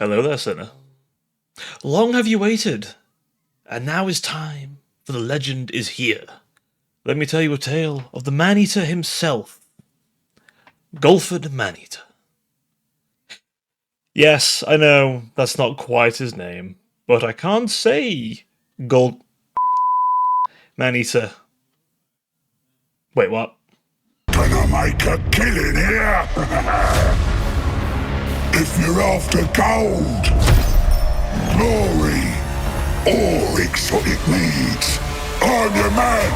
Hello there, sinner. Long have you waited, and now is time, for the legend is here. Let me tell you a tale of the man-eater himself, Golgfag Man. Yes, I know, that's not quite his name, but I can't say Gold... Man-eater. Wait, what? Gonna make a killing here! If you're after gold, glory, or exotic needs, I'm your man!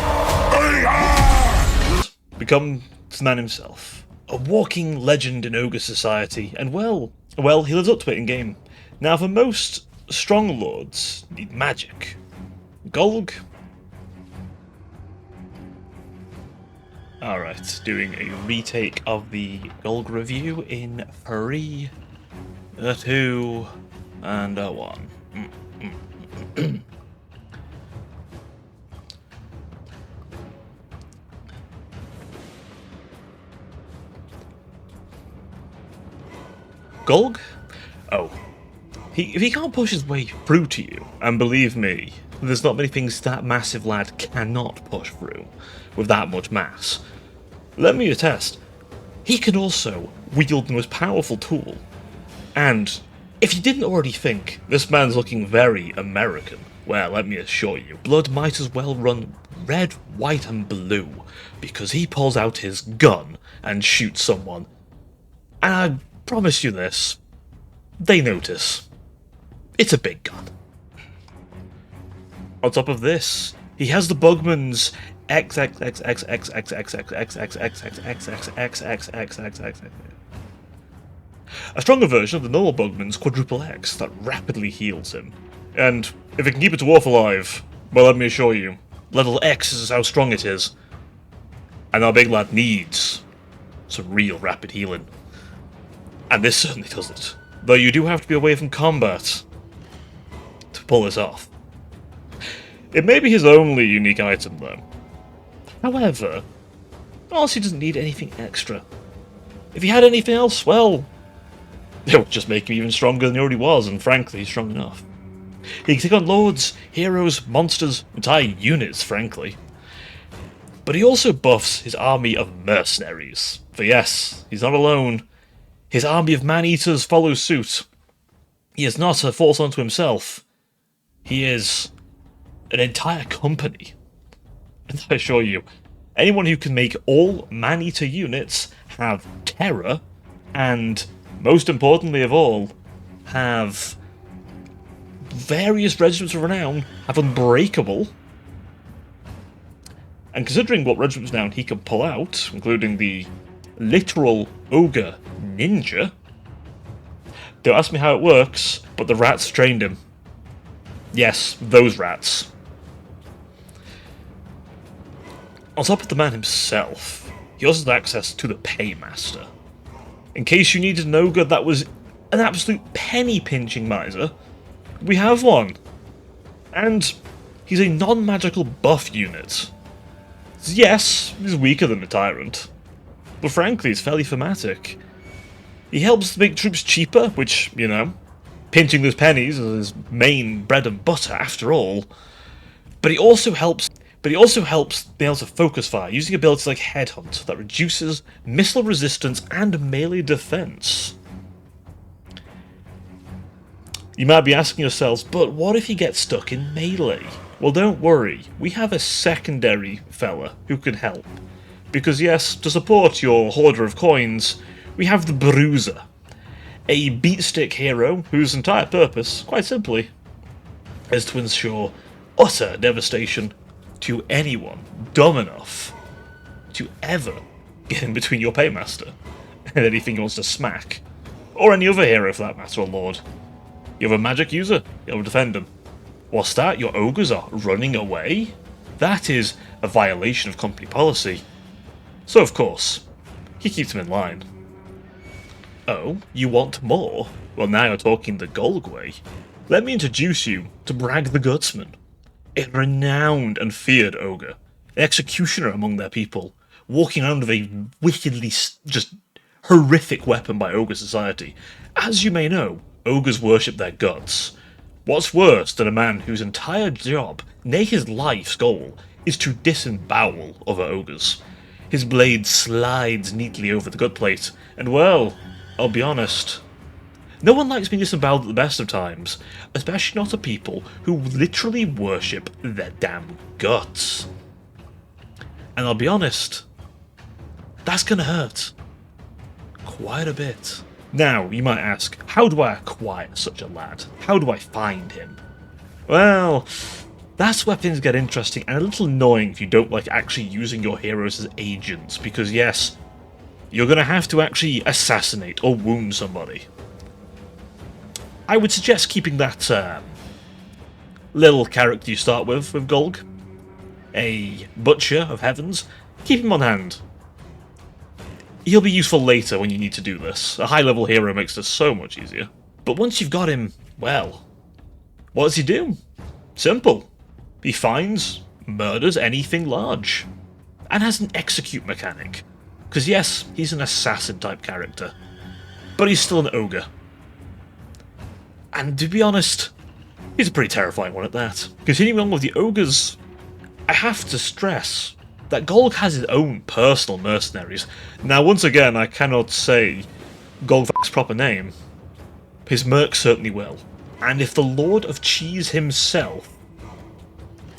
Become the man himself. A walking legend in ogre society, and well, he lives up to it in-game. Now, for most strong lords need magic. Golg? Alright, doing a retake of the Golg review in 3, 2, and 1. Golg? Oh. If he can't push his way through to you, and believe me, there's not many things that massive lad cannot push through with that much mass. Let me attest, he can also wield the most powerful tool. And if you didn't already think this man's looking very American, well, let me assure you, blood might as well run red, white, and blue, because he pulls out his gun and shoots someone. And I promise you this, they notice. It's a big gun. On top of this, he has the Bugman's a stronger version of the normal Bugman's quadruple X that rapidly heals him. And if it can keep its dwarf alive, well, let me assure you, level X is how strong it is. And our big lad needs some real rapid healing. And this certainly does it. Though you do have to be away from combat to pull this off. It may be his only unique item, though. However, honestly doesn't need anything extra. If he had anything else, well, it would just make him even stronger than he already was, and frankly, he's strong enough. He can take on lords, heroes, monsters, entire units, frankly. But he also buffs his army of mercenaries. For yes, he's not alone. His army of man-eaters follows suit. He is not a force unto himself. He is an entire company. And I assure you, anyone who can make all man-eater units have terror, and, most importantly of all, have various regiments of renown, have unbreakable, and considering what regiments of renown he can pull out, including the literal ogre ninja, don't ask me how it works, but the rats trained him. Yes, those rats. On top of the man himself, he also has access to the Paymaster. In case you needed an ogre that was an absolute penny-pinching miser, we have one. And he's a non-magical buff unit. Yes, he's weaker than the Tyrant, but frankly, he's fairly thematic. He helps make troops cheaper, which, you know, pinching those pennies is his main bread and butter after all. But he also helps be able to focus fire using abilities like Headhunt that reduces missile resistance and melee defense. You might be asking yourselves, but what if he gets stuck in melee? Well, don't worry, we have a secondary fella who can help. Because yes, to support your hoarder of coins, we have the Bruiser, a beatstick hero whose entire purpose, quite simply, is to ensure utter devastation to anyone dumb enough to ever get in between your Paymaster and anything he wants to smack. Or any other hero for that matter, or lord. You have a magic user, you'll defend him. What's that? Your ogres are running away? That is a violation of company policy. So of course, he keeps them in line. Oh, you want more? Well, now you're talking the Golg way. Let me introduce you to Bragg the Gutsman, a renowned and feared ogre, an executioner among their people, walking around with a wickedly just horrific weapon by ogre society. As you may know, ogres worship their guts. What's worse than a man whose entire job, nay his life's goal, is to disembowel other ogres? His blade slides neatly over the gut plate, and well, I'll be honest, no one likes being disemboweled at the best of times, especially not a people who literally worship their damn guts. And I'll be honest, that's gonna hurt. Quite a bit. Now, you might ask, how do I acquire such a lad? How do I find him? Well, that's where things get interesting and a little annoying if you don't like actually using your heroes as agents, because yes, you're gonna have to actually assassinate or wound somebody. I would suggest keeping that little character you start with Golg, a Butcher of Heavens, keep him on hand. He'll be useful later when you need to do this. A high-level hero makes this so much easier. But once you've got him, well, what does he do? Simple. He finds, murders anything large, and has an execute mechanic. Because yes, he's an assassin-type character, but he's still an ogre. And to be honest, he's a pretty terrifying one at that. Continuing on with the ogres, I have to stress that Golg has his own personal mercenaries. Now, once again, I cannot say Golgfag's proper name. His merc certainly will. And if the Lord of Cheese himself,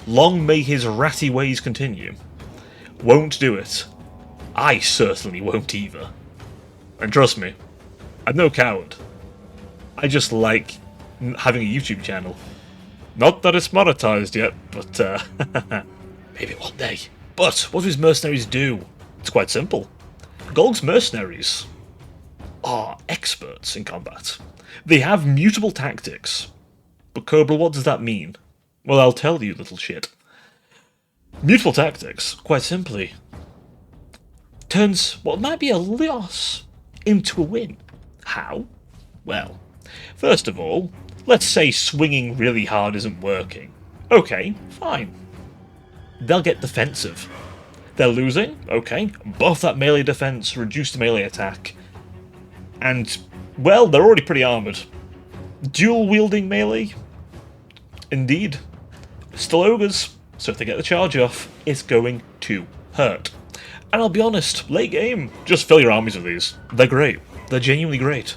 long may his ratty ways continue, won't do it, I certainly won't either. And trust me, I'm no coward. I just like having a YouTube channel. Not that it's monetized yet, but maybe one day. But what do his mercenaries do? It's quite simple. Golg's mercenaries are experts in combat. They have mutable tactics. But Cobra, what does that mean? Well, I'll tell you, little shit. Mutable tactics, quite simply, turns what might be a loss into a win. How? Well, first of all, let's say swinging really hard isn't working. Okay, fine. They'll get defensive. They're losing? Okay. Buff that melee defense, reduce the melee attack. And, well, they're already pretty armoured. Dual-wielding melee? Indeed. Still ogres, so if they get the charge off, it's going to hurt. And I'll be honest, late game, just fill your armies with these. They're great. They're genuinely great.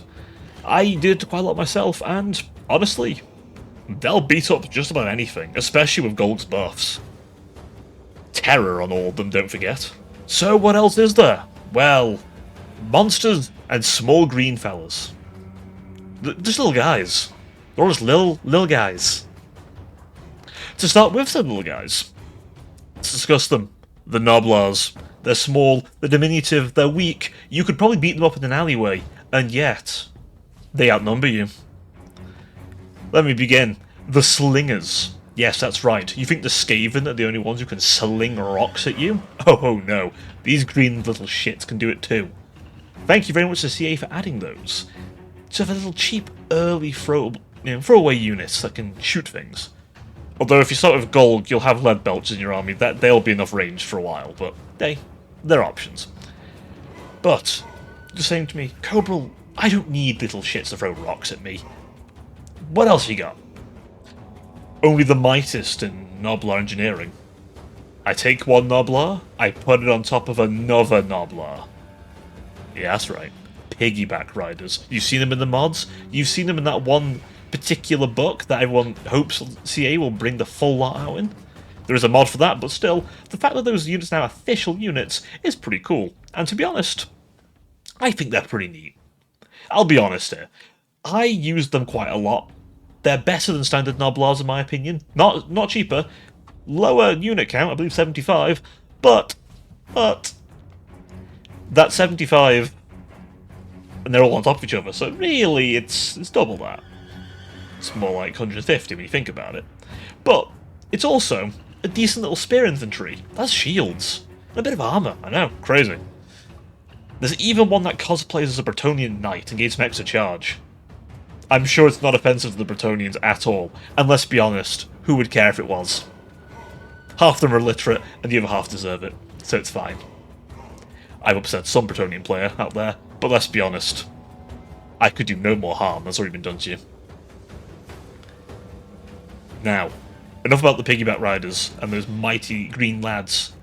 I did quite a lot myself, and, honestly, they'll beat up just about anything, especially with Golg's buffs. Terror on all of them, don't forget. So what else is there? Well, monsters and small green fellas. Just little guys. They're all just little guys. To start with, the little guys, let's discuss them. The Noblars. They're small, they're diminutive, they're weak. You could probably beat them up in an alleyway, and yet they outnumber you. Let me begin. The Slingers. Yes, that's right. You think the Skaven are the only ones who can sling rocks at you? Oh no, these green little shits can do it too. Thank you very much to CA for adding those. So for little cheap early throwaway units that can shoot things. Although if you start with Golg, you'll have lead belts in your army. They'll be enough range for a while, but they're options. But you're saying to me, Cobra, I don't need little shits to throw rocks at me. What else you got? Only the mightest in Noblar engineering. I take one Noblar, I put it on top of another Noblar. Yeah, that's right. Piggyback riders. You've seen them in the mods. You've seen them in that one particular book that everyone hopes CA will bring the full lot out in. There is a mod for that, but still, the fact that those units are now official units is pretty cool. And to be honest, I think they're pretty neat. I'll be honest here. I use them quite a lot. They're better than standard Noblars in my opinion. Not cheaper. Lower unit count, I believe 75. But that's 75 and they're all on top of each other, so really it's double that. It's more like 150 when you think about it. But it's also a decent little spear infantry. That's shields. And a bit of armour, I know, crazy. There's even one that cosplays as a Bretonnian knight and gains some extra charge. I'm sure it's not offensive to the Bretonnians at all, and let's be honest, who would care if it was? Half of them are illiterate, and the other half deserve it, so it's fine. I've upset some Bretonnian player out there, but let's be honest. I could do no more harm, that's already been done to you. Now, enough about the piggyback riders and those mighty green lads.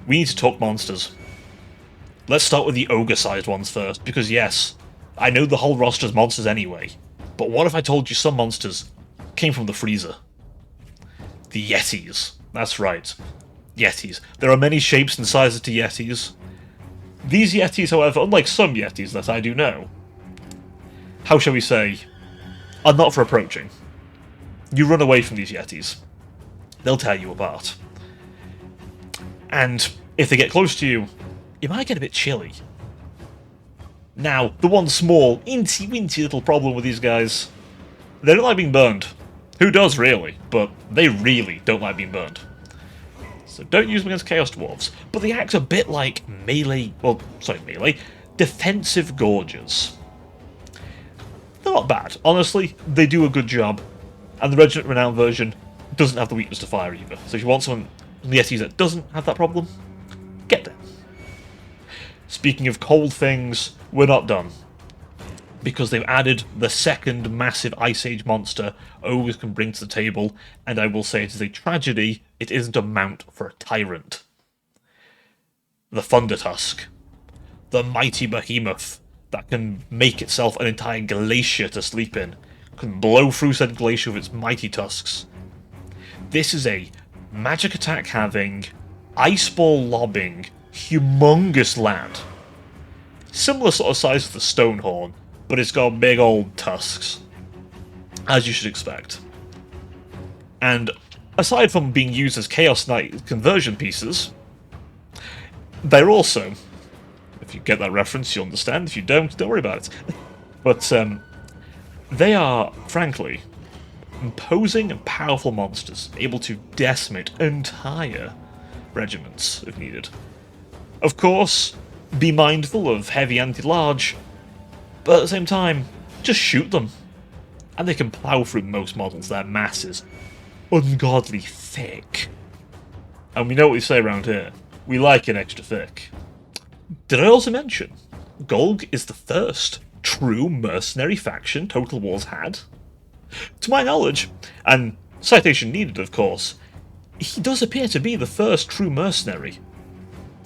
We need to talk monsters. Let's start with the ogre-sized ones first, because yes, I know the whole roster's monsters anyway, but what if I told you some monsters came from the freezer? The Yetis. That's right. Yetis. There are many shapes and sizes to Yetis. These Yetis, however, unlike some Yetis that I do know, how shall we say, are not for approaching. You run away from these Yetis. They'll tear you apart. And if they get close to you, you might get a bit chilly. Now, the one small, incy-wincy little problem with these guys, they don't like being burned. Who does, really? But they really don't like being burned. So don't use them against Chaos Dwarves. But they act a bit like defensive Gorges. They're not bad. Honestly, they do a good job. And the Regiment Renown version doesn't have the weakness to fire either. So if you want someone from the Yetis that doesn't have that problem, get them. Speaking of cold things, we're not done. Because they've added the second massive Ice Age monster ogres can bring to the table, and I will say it is a tragedy it isn't a mount for a tyrant. The Thunder Tusk. The mighty behemoth that can make itself an entire glacier to sleep in, can blow through said glacier with its mighty tusks. This is a magic attack having, ice ball lobbing, humongous lad. Similar sort of size to the Stonehorn, but it's got big old tusks, as you should expect. And aside from being used as Chaos Knight conversion pieces, they're also, if you get that reference, you'll understand. If you don't worry about it. But they are, frankly, imposing and powerful monsters, able to decimate entire regiments if needed. Of course, be mindful of heavy anti-large, but at the same time, just shoot them. And they can plough through most models, their mass is ungodly thick. And we know what we say around here, we like it extra thick. Did I also mention, Golg is the first true mercenary faction Total War's had? To my knowledge, and citation needed of course, he does appear to be the first true mercenary.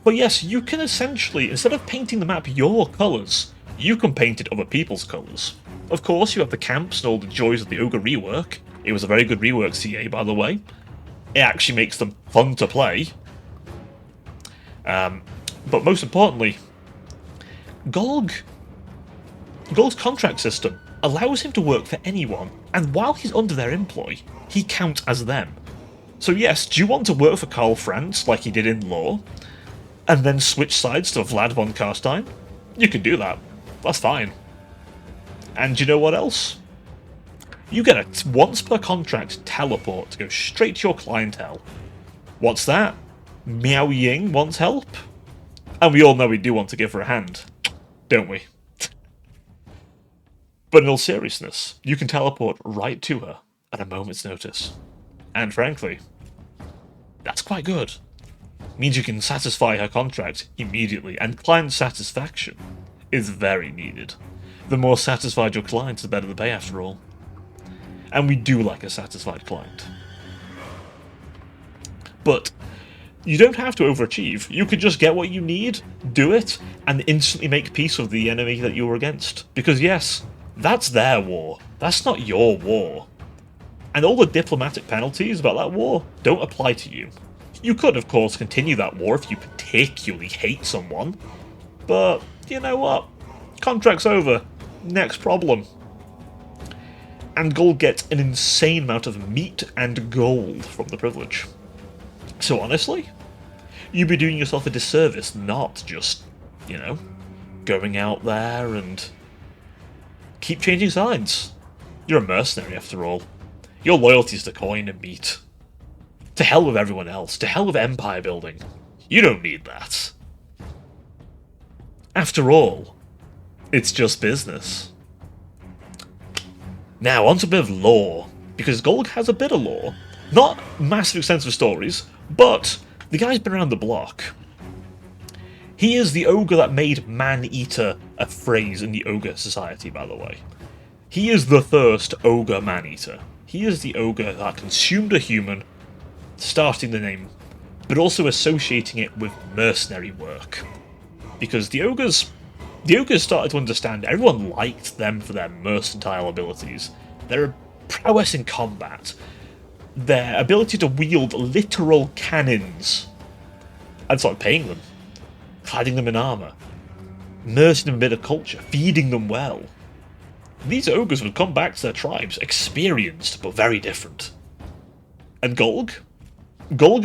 But yes, you can essentially, instead of painting the map your colours, you can paint it other people's colours. Of course, you have the camps and all the joys of the Ogre rework. It was a very good rework, CA, by the way. It actually makes them fun to play. But most importantly, Golg's contract system allows him to work for anyone, and while he's under their employ, he counts as them. So yes, do you want to work for Karl Franz, like he did in Lore, and then switch sides to Vlad von Karstein? You can do that. That's fine. And you know what else? You get a once per contract teleport to go straight to your clientele. What's that? Miao Ying wants help? And we all know we do want to give her a hand, don't we? But in all seriousness, you can teleport right to her at a moment's notice. And frankly, that's quite good. Means you can satisfy her contract immediately, and client satisfaction is very needed. The more satisfied your client, the better the pay after all. And we do like a satisfied client. But you don't have to overachieve. You could just get what you need, do it, and instantly make peace with the enemy that you were against. Because yes, that's their war. That's not your war. And all the diplomatic penalties about that war don't apply to you. You could, of course, continue that war if you particularly hate someone. But, you know what? Contract's over. Next problem. And Gold gets an insane amount of meat and gold from the privilege. So honestly, you'd be doing yourself a disservice not just, you know, going out there and keep changing sides. You're a mercenary after all. Your loyalty's to coin and meat. To hell with everyone else. To hell with empire building. You don't need that. After all, it's just business. Now, onto a bit of lore, because Golg has a bit of lore. Not massive extensive stories, but the guy's been around the block. He is the ogre that made Man-Eater a phrase in the ogre society, by the way. He is the first ogre man-eater. He is the ogre that consumed a human, starting the name, but also associating it with mercenary work. Because the ogres started to understand everyone liked them for their mercantile abilities, their prowess in combat, their ability to wield literal cannons, and started paying them, cladding them in armour, immersing them in a bit of culture, feeding them well. These ogres would come back to their tribes, experienced but very different. And Golg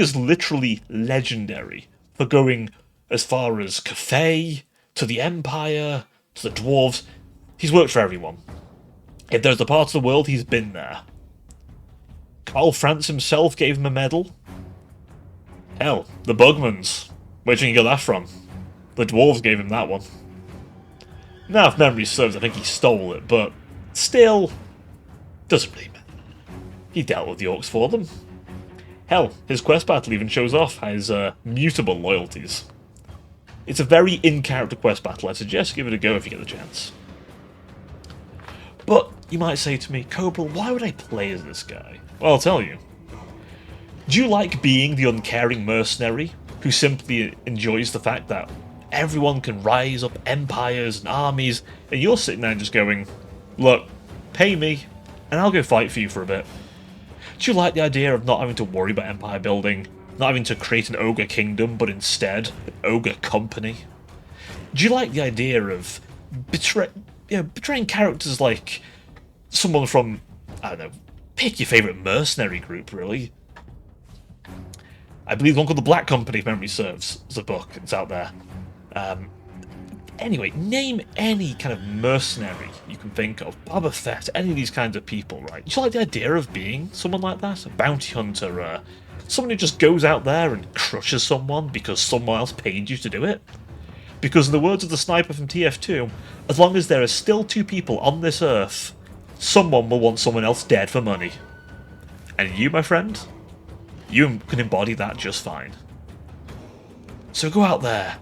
is literally legendary for going as far as Cathay, to the Empire, to the Dwarves. He's worked for everyone. If there's a part of the world, he's been there. Karl Franz himself gave him a medal. Hell, the Bugmans. Where do you get that from? The Dwarves gave him that one. Now, if memory serves, I think he stole it, but still, doesn't really matter. He dealt with the orcs for them. Hell, his quest battle even shows off his mutable loyalties. It's a very in-character quest battle. I suggest give it a go if you get the chance. But you might say to me, Cobra, why would I play as this guy? Well, I'll tell you. Do you like being the uncaring mercenary who simply enjoys the fact that everyone can rise up empires and armies, and you're sitting there just going, look, pay me, and I'll go fight for you for a bit? Do you like the idea of not having to worry about empire building, not having to create an ogre kingdom, but instead an ogre company? Do you like the idea of betraying characters like someone from, I don't know, pick your favourite mercenary group, really? I believe one called the Black Company, if memory serves. It's a book, it's out there. Anyway, name any kind of mercenary you can think of. Boba Fett, any of these kinds of people, right? Do you like the idea of being someone like that? A bounty hunter, someone who just goes out there and crushes someone because someone else paid you to do it? Because in the words of the sniper from TF2, as long as there are still two people on this earth, someone will want someone else dead for money. And you, my friend, you can embody that just fine. So go out there.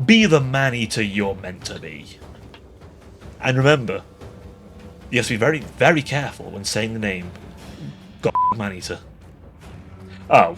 Be the man-eater you're meant to be. And remember, you have to be very, very careful when saying the name Golgfag Man-eater. Oh,